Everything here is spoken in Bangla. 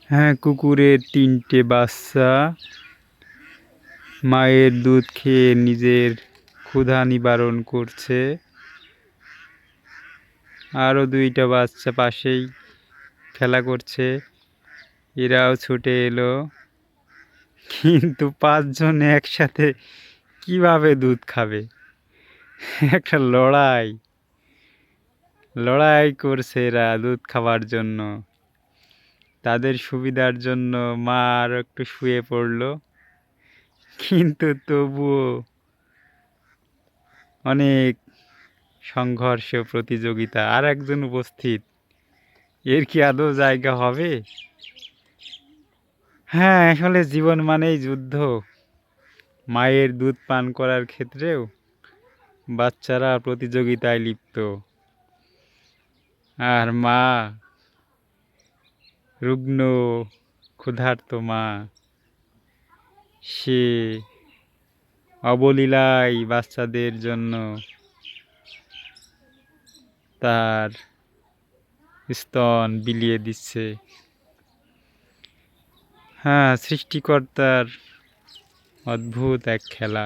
হ্যাঁ, কুকুরের ৩টে বাচ্চা মায়ের দুধ খেয়ে নিজের ক্ষুধা নিবারণ করছে। আরও ২টা বাচ্চা পাশেই খেলা করছে, এরাও ছুটে এলো। কিন্তু ৫ জন একসাথে কিভাবে দুধ খাবে? একটা লড়াই করছে এরা দুধ খাবার জন্য। তাদের সুবিধার জন্য মা আরও একটু শুয়ে পড়ল, কিন্তু তবুও অনেক সংঘর্ষ, প্রতিযোগিতা। আর একজন উপস্থিত, এর কি আদৌ জায়গা হবে? হ্যাঁ, আসলে জীবন মানেই যুদ্ধ। মায়ের দুধ পান করার ক্ষেত্রেও বাচ্চারা প্রতিযোগিতায় লিপ্ত। আর মা, রুগ্ন ক্ষুধার্ত মা, সে অবলীলায় বাচ্চাদের জন্য তার স্তন বিলিয়ে দিচ্ছে। হ্যাঁ, সৃষ্টিকর্তার অদ্ভুত এক খেলা।